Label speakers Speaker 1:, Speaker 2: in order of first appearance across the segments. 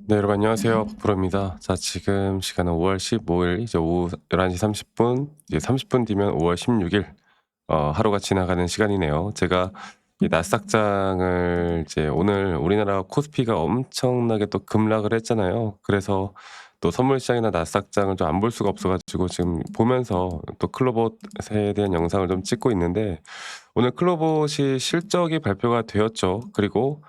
Speaker 1: 네, 여러분 안녕하세요. 박프로입니다. 자, 지금 시간은 5월 15일 이제 오후 11시 30분, 이제 30분 뒤면 5월 16일 하루가 지나가는 시간이네요. 제가 이 나스닥장을 이제 오늘 우리나라 코스피가 엄청나게 또 급락을 했잖아요. 그래서 또 선물 시장이나 나스닥장을 좀 안 볼 수가 없어 가지고 지금 보면서 또 클로봇에 대한 영상을 좀 찍고 있는데, 오늘 클로봇이 실적이 발표가 되었죠. 그리고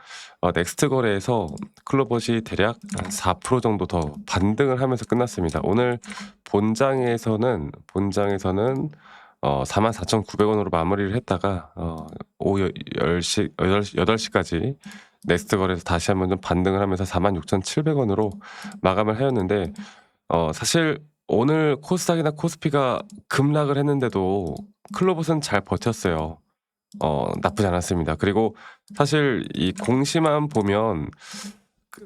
Speaker 1: 넥스트 거래에서 클로봇이 대략 한 4% 정도 더 반등을 하면서 끝났습니다. 오늘 본장에서는 44,900 원으로 마무리를 했다가 오후 10시 8시까지 넥스트 거래에서 다시 한번 좀 반등을 하면서 46,700 원으로 마감을 하였는데, 사실 오늘 코스닥이나 코스피가 급락을 했는데도 클로봇은 잘 버텼어요. 나쁘지 않았습니다. 그리고 사실 이 공시만 보면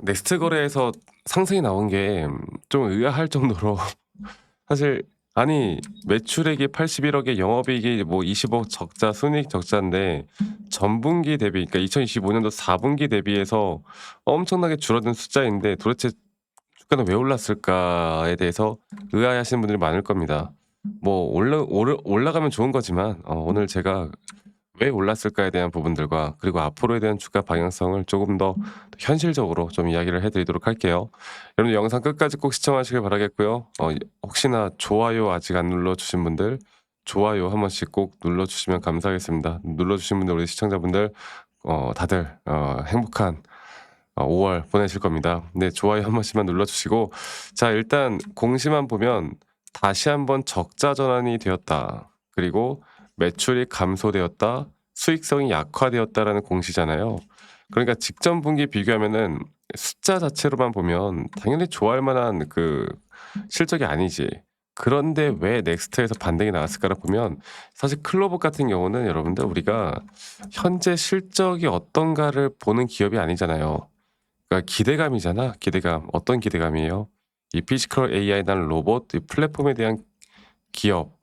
Speaker 1: 넥스트 거래에서 상승이 나온 게 좀 의아할 정도로 사실, 아니 매출액이 81억에 영업이익이 뭐 20억 적자, 순이익 적자인데 전분기 대비, 그러니까 2025년도 4분기 대비해서 엄청나게 줄어든 숫자인데 도대체 주가는 왜 올랐을까에 대해서 의아해하시는 분들이 많을 겁니다. 뭐 올라가면 좋은 거지만 오늘 제가 왜 올랐을까에 대한 부분들과 그리고 앞으로에 대한 주가 방향성을 조금 더 현실적으로 좀 이야기를 해드리도록 할게요. 여러분 영상 끝까지 꼭 시청하시길 바라겠고요. 혹시나 좋아요 아직 안 눌러주신 분들, 좋아요 한 번씩 꼭 눌러주시면 감사하겠습니다. 눌러주신 분들, 우리 시청자분들 다들 행복한 5월 보내실 겁니다. 네, 좋아요 한 번씩만 눌러주시고, 자, 일단 공시만 보면 다시 한번 적자 전환이 되었다. 그리고 매출이 감소되었다. 수익성이 약화되었다라는 공시잖아요. 그러니까 직전 분기 비교하면은 숫자 자체로만 보면 당연히 좋아할 만한 그 실적이 아니지. 그런데 왜 넥스트에서 반등이 나왔을까를 보면, 사실 클로버 같은 경우는 여러분들 우리가 현재 실적이 어떤가를 보는 기업이 아니잖아요. 그러니까 기대감이잖아. 기대감. 어떤 기대감이에요? 이 피지컬 AI라는 로봇, 이 플랫폼에 대한 기업.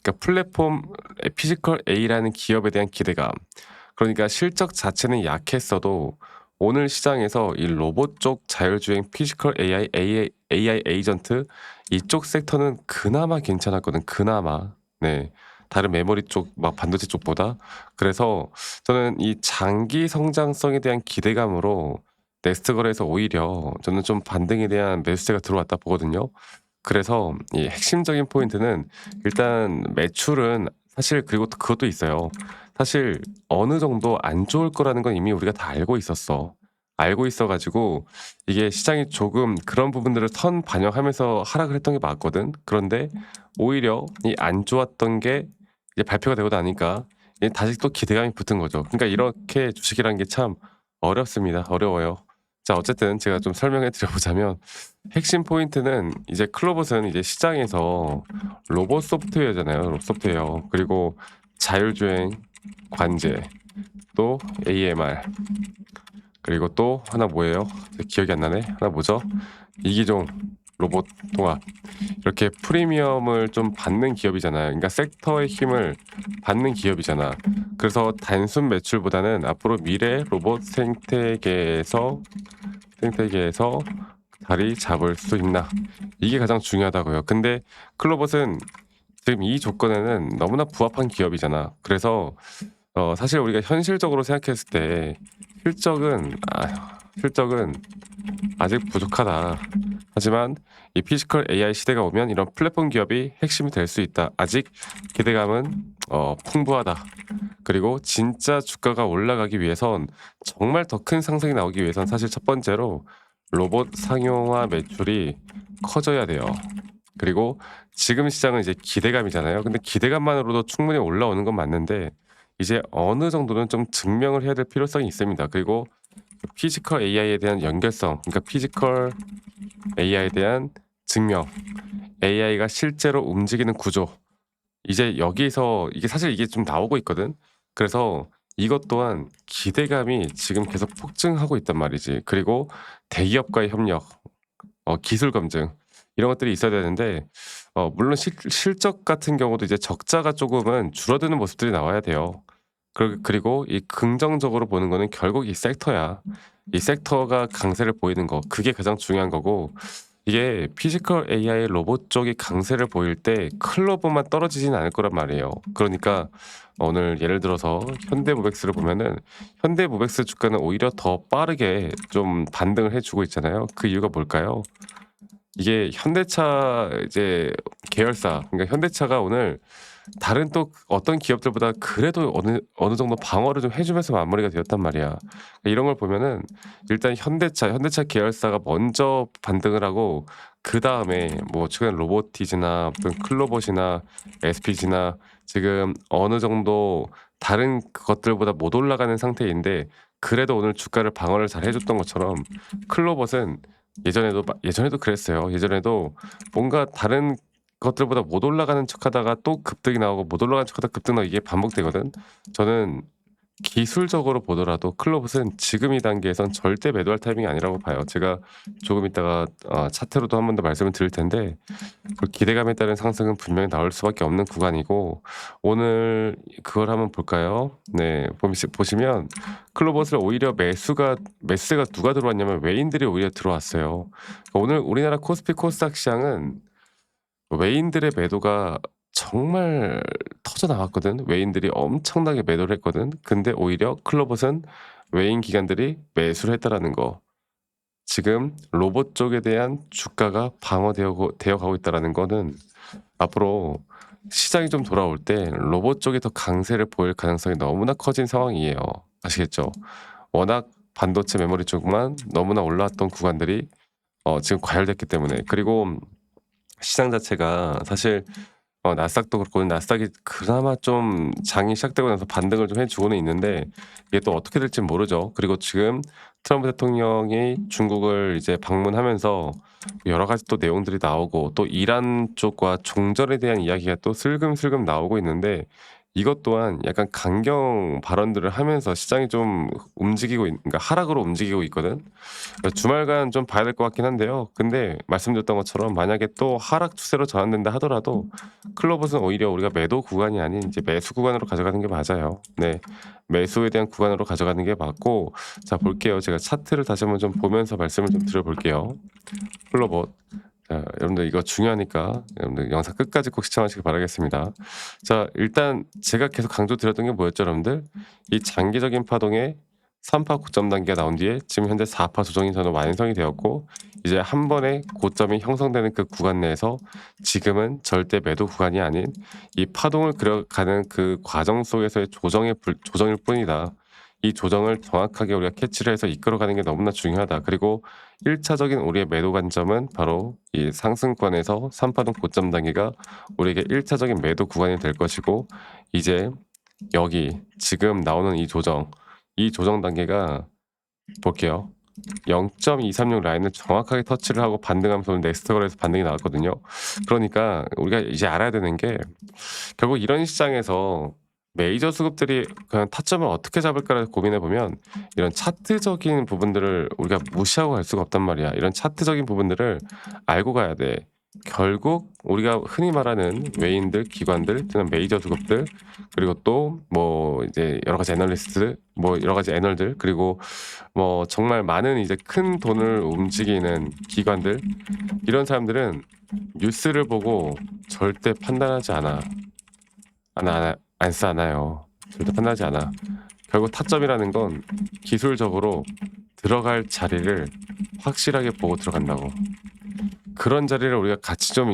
Speaker 1: 그러니까 피지컬 A라는 기업에 대한 기대감. 그러니까 실적 자체는 약했어도 오늘 시장에서 이 로봇 쪽 자율주행 피지컬 AI 에이전트 이쪽 섹터는 그나마 괜찮았거든. 그나마. 네. 다른 메모리 쪽, 막 반도체 쪽보다. 그래서 저는 이 장기 성장성에 대한 기대감으로 넥스트 거래에서 오히려 저는 좀 반등에 대한 매수세가 들어왔다 보거든요. 그래서 이 핵심적인 포인트는, 일단 매출은 사실, 그리고 또 그것도 있어요. 사실 어느 정도 안 좋을 거라는 건 이미 우리가 다 알고 있었어. 알고 있어 가지고 이게 시장이 조금 그런 부분들을 선 반영하면서 하락을 했던 게 맞거든. 그런데 오히려 이 안 좋았던 게 이제 발표가 되고 나니까 이제 다시 또 기대감이 붙은 거죠. 그러니까 이렇게 주식이라는 게 참 어렵습니다. 어려워요. 자, 어쨌든 제가 좀 설명해 드려 보자면, 핵심 포인트는 이제 클로봇은 이제 시장에서 로봇 소프트웨어잖아요. 로봇 소프트웨어. 그리고 자율주행, 관제, 또 AMR, 그리고 또 하나 뭐예요? 기억이 안 나네. 하나 뭐죠? 이기종 로봇 통합. 이렇게 프리미엄을 좀 받는 기업이잖아요. 그러니까 섹터의 힘을 받는 기업이잖아. 그래서 단순 매출보다는 앞으로 미래 로봇 생태계에서 자리 잡을 수 있나? 이게 가장 중요하다고요. 근데 클로봇은 지금 이 조건에는 너무나 부합한 기업이잖아. 그래서 사실 우리가 현실적으로 생각했을 때 실적은 아직 부족하다. 하지만 이 피지컬 AI 시대가 오면 이런 플랫폼 기업이 핵심이 될 수 있다. 아직 기대감은 풍부하다. 그리고 진짜 주가가 올라가기 위해선, 정말 더 큰 상승이 나오기 위해선 사실 첫 번째로 로봇 상용화 매출이 커져야 돼요. 그리고 지금 시장은 이제 기대감이잖아요. 근데 기대감만으로도 충분히 올라오는 건 맞는데 이제 어느 정도는 좀 증명을 해야 될 필요성이 있습니다. 그리고 피지컬 AI에 대한 연결성, 그러니까 피지컬 AI에 대한 증명, AI가 실제로 움직이는 구조, 이제 여기서 이게 사실 이게 좀 나오고 있거든. 그래서 이것 또한 기대감이 지금 계속 폭증하고 있단 말이지. 그리고 대기업과의 협력, 기술 검증, 이런 것들이 있어야 되는데, 물론 실적 같은 경우도 이제 적자가 조금은 줄어드는 모습들이 나와야 돼요. 그리고 이 긍정적으로 보는 거는 결국 이 섹터야. 이 섹터가 강세를 보이는 거 그게 가장 중요한 거고 이게 피지컬 AI 로봇 쪽이 강세를 보일 때 클로버만 떨어지진 않을 거란 말이에요. 그러니까 오늘 예를 들어서 현대모백스를 보면은 현대모백스 주가는 오히려 더 빠르게 좀 반등을 해 주고 있잖아요. 그 이유가 뭘까요? 이게 현대차 이제 계열사 그러니까 현대차가 오늘 다른 또 어떤 기업들보다 그래도 어느 정도 방어를 좀 해 주면서 마무리가 되었단 말이야. 이런 걸 보면은 일단 현대차 계열사가 먼저 반등을 하고 그다음에 뭐 최근 로보티즈나 무슨 클로봇이나 SPG나 지금 어느 정도 다른 것들보다 못 올라가는 상태인데 그래도 오늘 주가를 방어를 잘 해 줬던 것처럼 클로봇은 예전에도 그랬어요. 예전에도 뭔가 다른 것들보다 못 올라가는 척하다가 또 급등이 나오고 못 올라가는 척하다가 급등 나오고 이게 반복되거든. 저는 기술적으로 보더라도 클로봇은 지금 이 단계에선 절대 매도할 타이밍이 아니라고 봐요. 제가 조금 있다가 차트로도 한 번 더 말씀을 드릴 텐데 그 기대감에 따른 상승은 분명히 나올 수밖에 없는 구간이고 오늘 그걸 한번 볼까요? 네. 보시면 클로봇을 오히려 매수가 누가 들어왔냐면 외인들이 오히려 들어왔어요. 오늘 우리나라 코스피 코스닥 시장은 외인들의 매도가 정말 터져 나왔거든. 외인들이 엄청나게 매도를 했거든. 근데 오히려 클로봇은 외인 기관들이 매수를 했다라는 거. 지금 로봇 쪽에 대한 주가가 되어 가고 있다라는 거는 앞으로 시장이 좀 돌아올 때 로봇 쪽이 더 강세를 보일 가능성이 너무나 커진 상황이에요. 아시겠죠? 워낙 반도체 메모리 쪽만 너무나 올라왔던 구간들이 지금 과열됐기 때문에 그리고 시장 자체가 사실 나스닥도 그렇고 나스닥이 그나마 좀 장이 시작되고 나서 반등을 좀 해 주고는 있는데 이게 또 어떻게 될진 모르죠. 그리고 지금 트럼프 대통령이 중국을 이제 방문하면서 여러 가지 또 내용들이 나오고 또 이란 쪽과 종전에 대한 이야기가 또 슬금슬금 나오고 있는데 이것 또한 약간 강경 발언들을 하면서 시장이 좀 그러니까 하락으로 움직이고 있거든. 주말간 좀 봐야 될 것 같긴 한데요. 근데 말씀드렸던 것처럼 만약에 또 하락 추세로 전환된다 하더라도 클로봇은 오히려 우리가 매도 구간이 아닌 이제 매수 구간으로 가져가는 게 맞아요. 네. 매수에 대한 구간으로 가져가는 게 맞고 자 볼게요. 제가 차트를 다시 한번 좀 보면서 말씀을 좀 드려볼게요. 클로봇. 자 여러분들 이거 중요하니까 여러분들 영상 끝까지 꼭 시청하시길 바라겠습니다. 자 일단 제가 계속 강조드렸던 게 뭐였죠 여러분들? 이 장기적인 파동에 3파 고점 단계가 나온 뒤에 지금 현재 4파 조정이 저는 완성이 되었고 이제 한 번에 고점이 형성되는 그 구간 내에서 지금은 절대 매도 구간이 아닌 이 파동을 그려가는 그 과정 속에서의 조정일 뿐이다. 이 조정을 정확하게 우리가 캐치를 해서 이끌어가는 게 너무나 중요하다. 그리고 1차적인 우리의 매도 관점은 바로 이 상승권에서 3파동 고점 단계가 우리에게 1차적인 매도 구간이 될 것이고 이제 여기 지금 나오는 이 조정 단계가 볼게요. 0.236 라인을 정확하게 터치를 하고 반등하면서 오늘 넥스트 거래에서 반등이 나왔거든요. 그러니까 우리가 이제 알아야 되는 게 결국 이런 시장에서 메이저 수급들이 그냥 타점을 어떻게 잡을까를 고민해 보면 이런 차트적인 부분들을 우리가 무시하고 갈 수가 없단 말이야. 이런 차트적인 부분들을 알고 가야 돼. 결국 우리가 흔히 말하는 외인들, 기관들, 또는 메이저 수급들 그리고 또 뭐 이제 여러 가지 애널리스트, 뭐 여러 가지 애널들 그리고 뭐 정말 많은 이제 큰 돈을 움직이는 기관들 이런 사람들은 뉴스를 보고 절대 판단하지 않아. 안쓰 않아요. 절대 판단하지 않아. 결국 타점이라는 건 기술적으로 들어갈 자리를 확실하게 보고 들어간다고. 그런 자리를 우리가 같이 좀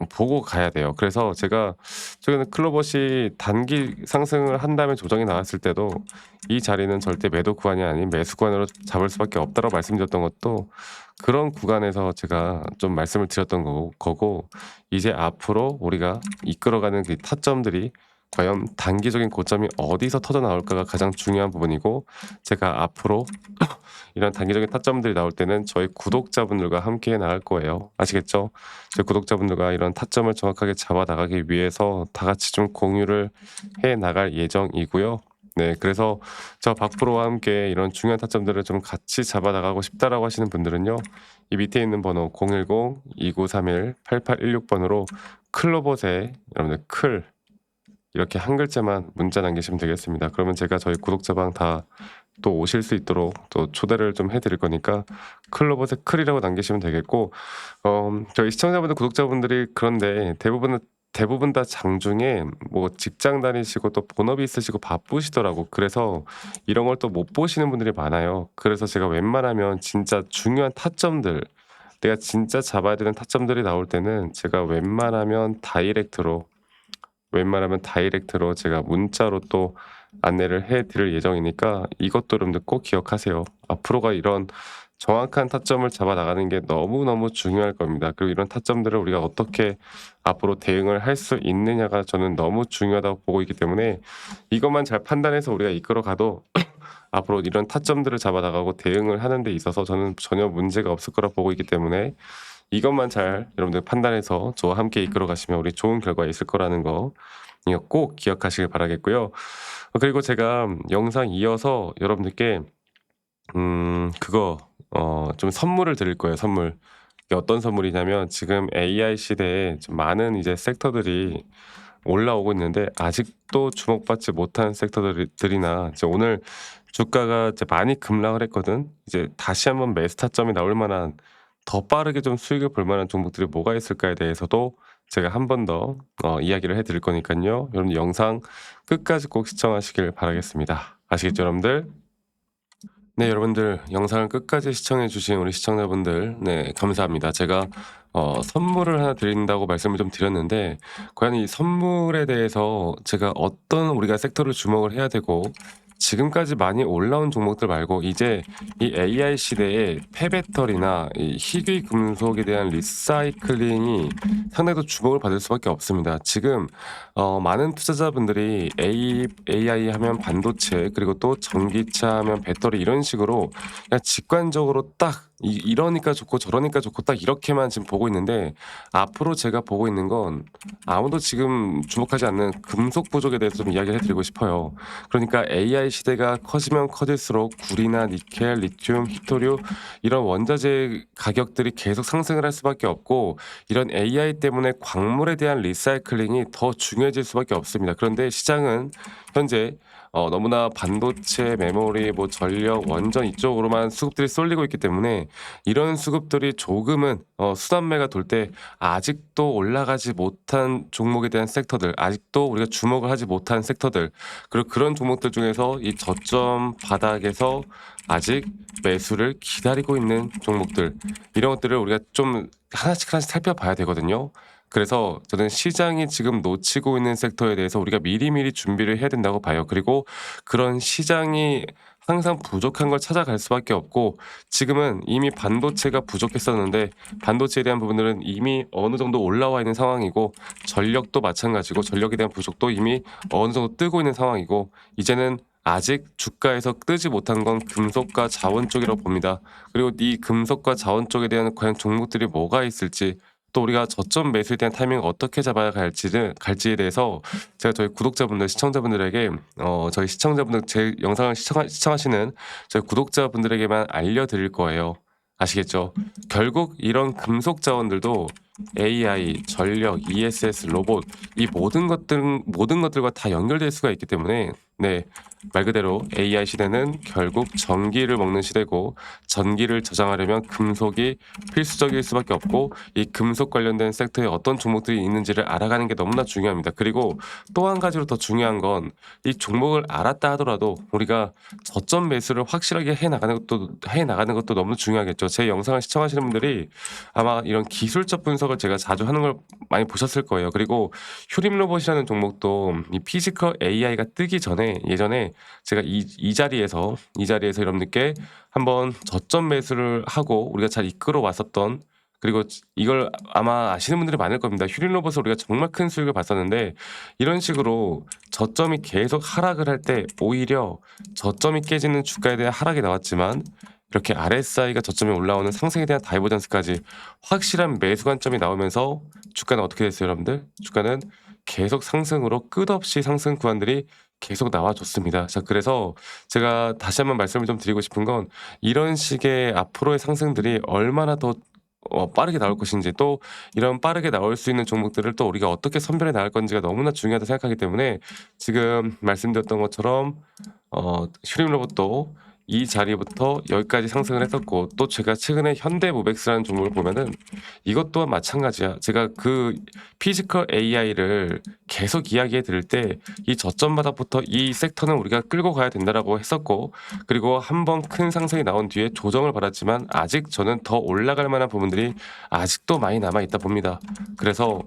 Speaker 1: 보고 가야 돼요. 그래서 제가 최근에 클로봇이 단기 상승을 한 다음에 조정이 나왔을 때도 이 자리는 절대 매도 구간이 아닌 매수 구간으로 잡을 수밖에 없다고 말씀드렸던 것도 그런 구간에서 제가 좀 말씀을 드렸던 거고 이제 앞으로 우리가 이끌어가는 그 타점들이 과연 단기적인 고점이 어디서 터져 나올까가 가장 중요한 부분이고 제가 앞으로 이런 단기적인 타점들이 나올 때는 저희 구독자분들과 함께 나갈 거예요. 아시겠죠? 저희 구독자분들과 이런 타점을 정확하게 잡아 나가기 위해서 다 같이 좀 공유를 해 나갈 예정이고요. 네, 그래서 저 박프로와 함께 이런 중요한 타점들을 좀 같이 잡아 나가고 싶다라고 하시는 분들은요. 이 밑에 있는 번호 010-2931-8816번으로 클로봇에 여러분들 이렇게 한 글자만 문자 남기시면 되겠습니다. 그러면 제가 저희 구독자방 다 또 오실 수 있도록 또 초대를 좀 해 드릴 거니까 클로버스 클이라고 남기시면 되겠고 저희 시청자분들 구독자분들이 그런데 대부분 다 장중에 뭐 직장 다니시고 또 본업이 있으시고 바쁘시더라고. 그래서 이런 걸 또 못 보시는 분들이 많아요. 그래서 제가 웬만하면 진짜 중요한 타점들 내가 진짜 잡아야 되는 타점들이 나올 때는 제가 웬만하면 다이렉트로 제가 문자로 또 안내를 해 드릴 예정이니까 이것도 여러분들 꼭 기억하세요. 앞으로가 이런 정확한 타점을 잡아 나가는 게 너무너무 중요할 겁니다. 그리고 이런 타점들을 우리가 어떻게 앞으로 대응을 할 수 있느냐가 저는 너무 중요하다고 보고 있기 때문에 이것만 잘 판단해서 우리가 이끌어 가도 앞으로 이런 타점들을 잡아 나가고 대응을 하는 데 있어서 저는 전혀 문제가 없을 거라 보고 있기 때문에 이것만 잘 여러분들 판단해서 저와 함께 이끌어 가시면 우리 좋은 결과 있을 거라는 거 이거 꼭 기억하시길 바라겠고요. 그리고 제가 영상 이어서 여러분들께 그거 좀 선물을 드릴 거예요, 선물. 이게 어떤 선물이냐면 지금 AI 시대에 좀 많은 이제 섹터들이 올라오고 있는데 아직도 주목받지 못한 섹터들이나 이제 오늘 주가가 이제 많이 급락을 했거든. 이제 다시 한번 매수 타점이 나올 만한 더 빠르게 좀 수익을 볼 만한 종목들이 뭐가 있을까에 대해서도 제가 한 번 더 이야기를 해 드릴 거니깐요. 여러분 영상 끝까지 꼭 시청하시길 바라겠습니다. 아시겠죠, 여러분들? 네, 여러분들 영상을 끝까지 시청해 주신 우리 시청자분들 네, 감사합니다. 제가 선물을 하나 드린다고 말씀을 좀 드렸는데 과연 이 선물에 대해서 제가 어떤 우리가 섹터를 주목을 해야 되고 지금까지 많이 올라온 종목들 말고 이제 이 AI 시대에 폐배터리나 이 희귀 금속에 대한 리사이클링이 상당히 더 주목을 받을 수밖에 없습니다. 지금 많은 투자자분들이 AI 하면 반도체 그리고 또 전기차 하면 배터리 이런 식으로 그냥 직관적으로 딱 이러니까 좋고 저러니까 좋고 딱 이렇게만 지금 보고 있는데 앞으로 제가 보고 있는 건 아무도 지금 주목하지 않는 금속 부족에 대해서 좀 이야기를 해드리고 싶어요. 그러니까 AI 시대가 커지면 커질수록 구리나 니켈, 리튬, 히토류 이런 원자재 가격들이 계속 상승을 할 수밖에 없고 이런 AI 때문에 광물에 대한 리사이클링이 더 중요해질 수밖에 없습니다. 그런데 시장은 현재 너무나 반도체, 메모리, 뭐 전력, 원전 이쪽으로만 수급들이 쏠리고 있기 때문에 이런 수급들이 조금은 수단매가 돌 때 아직도 올라가지 못한 종목에 대한 섹터들, 아직도 우리가 주목을 하지 못한 섹터들, 그리고 그런 종목들 중에서 이 저점 바닥에서 아직 매수를 기다리고 있는 종목들, 이런 것들을 우리가 좀 하나씩 하나씩 살펴봐야 되거든요. 그래서 저는 시장이 지금 놓치고 있는 섹터에 대해서 우리가 미리미리 준비를 해야 된다고 봐요. 그리고 그런 시장이 항상 부족한 걸 찾아갈 수밖에 없고 지금은 이미 반도체가 부족했었는데 반도체에 대한 부분들은 이미 어느 정도 올라와 있는 상황이고 전력도 마찬가지고 전력에 대한 부족도 이미 어느 정도 뜨고 있는 상황이고 이제는 아직 주가에서 뜨지 못한 건 금속과 자원 쪽이라고 봅니다. 그리고 이 금속과 자원 쪽에 대한 과연 종목들이 뭐가 있을지 또 우리가 저점 매수에 대한 타이밍을 어떻게 잡아야 갈지에 대해서 제가 저희 구독자분들, 시청자분들에게 저희 시청자분들 제 영상을 시청하시는 저희 구독자분들에게만 알려드릴 거예요. 아시겠죠? 결국 이런 금속 자원들도 AI, 전력, ESS, 로봇 이 모든 것들과 다 연결될 수가 있기 때문에 네, 말 그대로 AI 시대는 결국 전기를 먹는 시대고 전기를 저장하려면 금속이 필수적일 수밖에 없고 이 금속 관련된 섹터에 어떤 종목들이 있는지를 알아가는 게 너무나 중요합니다. 그리고 또 한 가지로 더 중요한 건 이 종목을 알았다 하더라도 우리가 저점 매수를 확실하게 해 나가는 것도 너무 중요하겠죠. 제 영상을 시청하시는 분들이 아마 이런 기술적 분석을 제가 자주 하는 걸 많이 보셨을 거예요. 그리고 휴림 로봇이라는 종목도 이 피지컬 AI가 뜨기 전에 예전에 제가 이 자리에서 여러분들께 한번 저점 매수를 하고 우리가 잘 이끌어 왔었던 그리고 이걸 아마 아시는 분들이 많을 겁니다. 휴림 로봇을 우리가 정말 큰 수익을 봤었는데 이런 식으로 저점이 계속 하락을 할 때 오히려 저점이 깨지는 주가에 대한 하락이 나왔지만 이렇게 RSI가 저점에 올라오는 상승에 대한 다이버전스까지 확실한 매수 관점이 나오면서 주가는 어떻게 됐어요, 여러분들? 주가는 계속 상승으로 끝없이 상승 구간들이 계속 나와줬습니다. 자, 그래서 제가 다시 한번 말씀을 좀 드리고 싶은 건 이런 식의 앞으로의 상승들이 얼마나 더 빠르게 나올 것인지, 또 이런 빠르게 나올 수 있는 종목들을 또 우리가 어떻게 선별해 나갈 건지가 너무나 중요하다 생각하기 때문에 지금 말씀드렸던 것처럼 휴림 로봇도 이 자리부터 여기까지 상승을 했었고, 또 제가 최근에 현대모백스라는 종목을 보면은 이것 또한 마찬가지야. 제가 그 피지컬 AI를 계속 이야기해 드릴 때 이 저점 바닥부터 이 섹터는 우리가 끌고 가야 된다라고 했었고, 그리고 한 번 큰 상승이 나온 뒤에 조정을 받았지만 아직 저는 더 올라갈 만한 부분들이 아직도 많이 남아 있다 봅니다. 그래서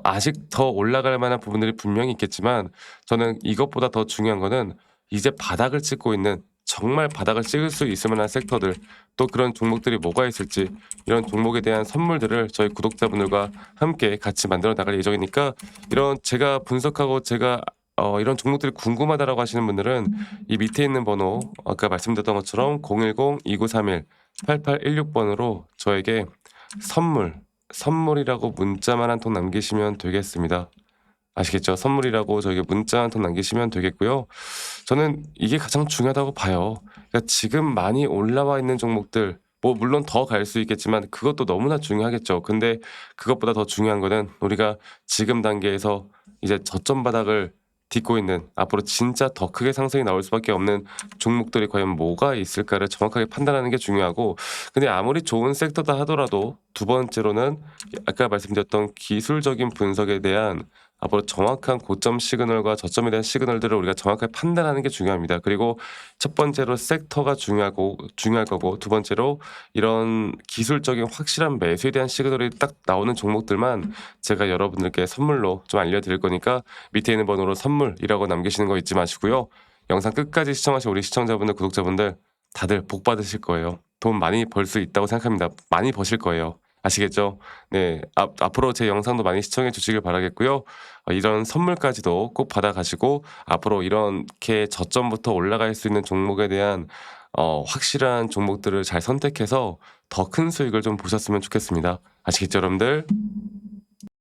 Speaker 1: 아직 더 올라갈 만한 부분들이 분명히 있겠지만, 저는 이것보다 더 중요한 거는 이제 바닥을 찍고 있는, 정말 바닥을 찍을 수 있을 만한 섹터들, 또 그런 종목들이 뭐가 있을지, 이런 종목에 대한 선물들을 저희 구독자분들과 함께 같이 만들어 나갈 예정이니까, 이런 제가 분석하고 제가 이런 종목들이 궁금하다라고 하시는 분들은 이 밑에 있는 번호, 아까 말씀드렸던 것처럼 010-2931-8816번으로 저에게 선물이라고 문자만 한 통 남기시면 되겠습니다. 아시겠죠? 선물이라고 저에게 문자 한 통 남기시면 되겠고요. 저는 이게 가장 중요하다고 봐요. 그러니까 지금 많이 올라와 있는 종목들, 뭐 물론 더 갈 수 있겠지만 그것도 너무나 중요하겠죠. 근데 그것보다 더 중요한 거는 우리가 지금 단계에서 이제 저점 바닥을 딛고 있는, 앞으로 진짜 더 크게 상승이 나올 수밖에 없는 종목들이 과연 뭐가 있을까를 정확하게 판단하는 게 중요하고, 근데 아무리 좋은 섹터다 하더라도 두 번째로는 아까 말씀드렸던 기술적인 분석에 대한 앞으로 정확한 고점 시그널과 저점에 대한 시그널들을 우리가 정확하게 판단하는 게 중요합니다. 그리고 첫 번째로 섹터가 중요할 거고, 두 번째로 이런 기술적인 확실한 매수에 대한 시그널이 딱 나오는 종목들만 제가 여러분들께 선물로 좀 알려드릴 거니까 밑에 있는 번호로 선물이라고 남기시는 거 잊지 마시고요. 영상 끝까지 시청하신 우리 시청자분들, 구독자분들 다들 복 받으실 거예요. 돈 많이 벌 수 있다고 생각합니다. 많이 버실 거예요. 아시겠죠? 네, 앞으로 제 영상도 많이 시청해 주시길 바라겠고요. 이런 선물까지도 꼭 받아가시고 앞으로 이렇게 저점부터 올라갈 수 있는 종목에 대한 확실한 종목들을 잘 선택해서 더 큰 수익을 좀 보셨으면 좋겠습니다. 아시겠죠, 여러분들?